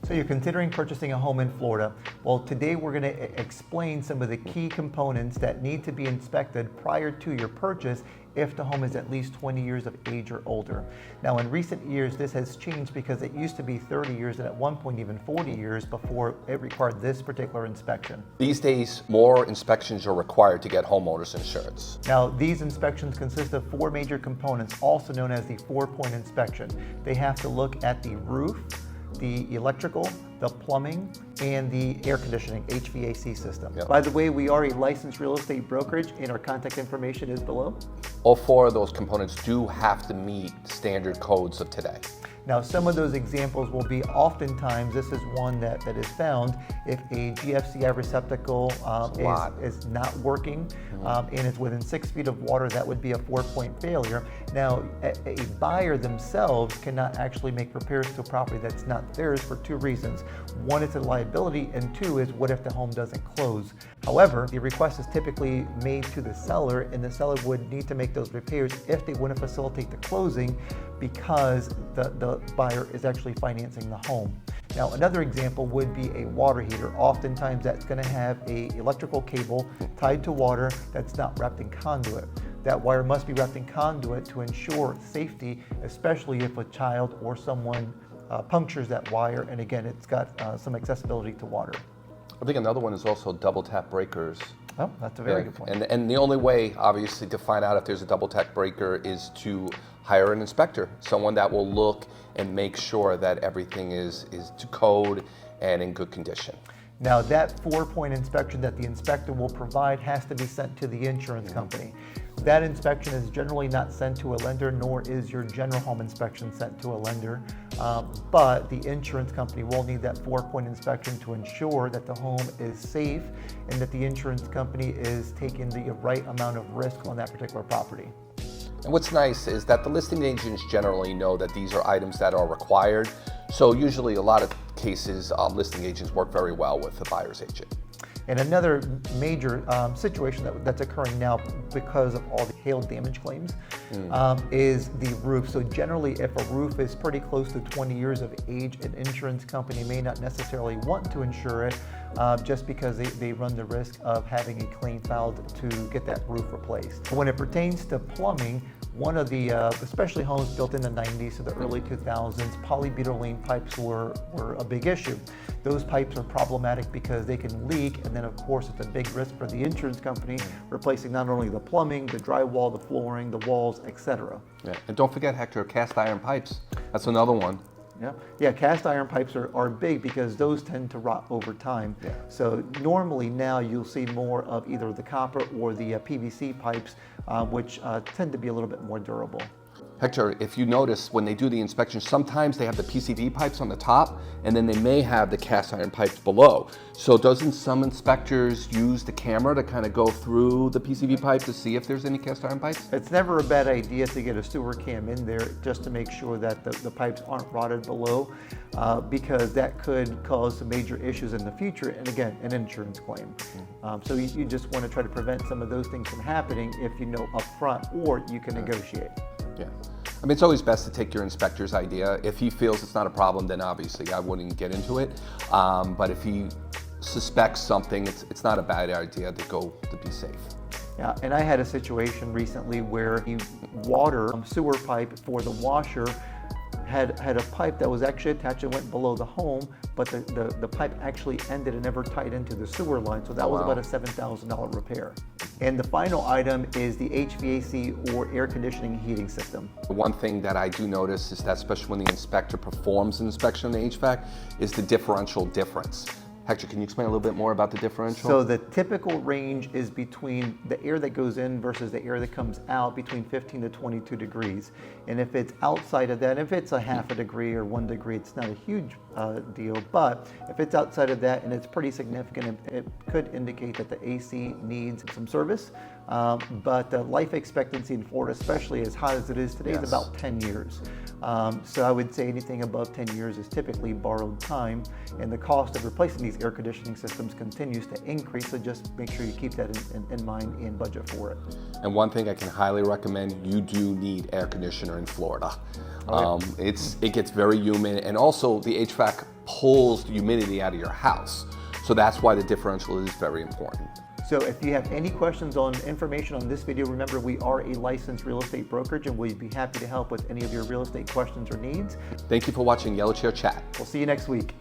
So you're considering purchasing a home in Florida. Well, today we're going to explain some of the key components that need to be inspected prior to your purchase if the home is at least 20 years of age or older. Now, in recent years, this has changed because it used to be 30 years and at one point even 40 years before it required this particular inspection. These days, more inspections are required to get homeowners insurance. Now, these inspections consist of 4 major components, also known as the 4-point inspection. They have to look at the roof, the electrical, the plumbing, and the air conditioning, HVAC system. Yep. By the way, we are a licensed real estate brokerage and our contact information is below. All 4 of those components do have to meet standard codes of today. Now, some of those examples will be oftentimes, this is one that is found, if a GFCI receptacle is not working and it's within 6 feet of water, that would be a 4-point failure. Now, a buyer themselves cannot actually make repairs to a property that's not theirs for 2 reasons. One, it's a liability, and 2 is what if the home doesn't close? However, the request is typically made to the seller, and the seller would need to make those repairs if they want to facilitate the closing, because the buyer is actually financing the home. Now, another example would be a water heater. Oftentimes that's going to have a electrical cable tied to water that's not wrapped in conduit. That wire must be wrapped in conduit to ensure safety, especially if a child or someone punctures that wire, and again, it's got some accessibility to water. I think another one is also double tap breakers. Oh, that's a very good point. And the only way, obviously, to find out if there's a double tap breaker is to hire an inspector, someone that will look and make sure that everything is to code and in good condition. Now, that 4-point inspection that the inspector will provide has to be sent to the insurance company. That inspection is generally not sent to a lender, nor is your general home inspection sent to a lender. But the insurance company will need that 4-point inspection to ensure that the home is safe and that the insurance company is taking the right amount of risk on that particular property. And what's nice is that the listing agents generally know that these are items that are required. So usually a lot of cases, listing agents work very well with the buyer's agent. And another major situation that's occurring now because of all the hail damage claims is the roof. So generally, if a roof is pretty close to 20 years of age, an insurance company may not necessarily want to insure it just because they run the risk of having a claim filed to get that roof replaced. When it pertains to plumbing, one of the, especially homes built in the 90s to the early 2000s, polybutylene pipes were a big issue. Those pipes are problematic because they can leak, and then of course it's a big risk for the insurance company replacing not only the plumbing, the drywall, the flooring, the walls, etc. Yeah, and don't forget, Hector, cast iron pipes. That's another one. Yeah, cast iron pipes are big because those tend to rot over time. Yeah. So normally now you'll see more of either the copper or the PVC pipes, which tend to be a little bit more durable. Hector, if you notice when they do the inspection, sometimes they have the PCV pipes on the top and then they may have the cast iron pipes below. So doesn't some inspectors use the camera to kind of go through the PCV pipe to see if there's any cast iron pipes? It's never a bad idea to get a sewer cam in there just to make sure that the pipes aren't rotted below because that could cause some major issues in the future, and again, an insurance claim. So you just want to try to prevent some of those things from happening if you know up front, or you can negotiate. Yeah. I mean, it's always best to take your inspector's idea. If he feels it's not a problem, then obviously I wouldn't get into it. But if he suspects something, it's not a bad idea to go to be safe. Yeah, and I had a situation recently where the water sewer pipe for the washer had a pipe that was actually attached and went below the home, but the pipe actually ended and never tied into the sewer line, so that was about a $7,000 repair. And the final item is the HVAC or air conditioning heating system. One thing that I do notice is that, especially when the inspector performs an inspection on the HVAC, is the differential difference. Hector, can you explain a little bit more about the differential? So the typical range is between the air that goes in versus the air that comes out, between 15 to 22 degrees. And if it's outside of that, if it's a half a degree or 1 degree, it's not a huge deal. But if it's outside of that and it's pretty significant, it could indicate that the AC needs some service but the life expectancy in Florida, especially as hot as it is today, is about 10 years. So I would say anything above 10 years is typically borrowed time, and the cost of replacing these air conditioning systems continues to increase, so just make sure you keep that in mind and budget for it. And one thing I can highly recommend, you do need air conditioner in Florida. It gets very humid, and also the HVAC pulls the humidity out of your house. So that's why the differential is very important. So if you have any questions on information on this video, remember we are a licensed real estate brokerage and we'd be happy to help with any of your real estate questions or needs. Thank you for watching Yellow Chair Chat. We'll see you next week.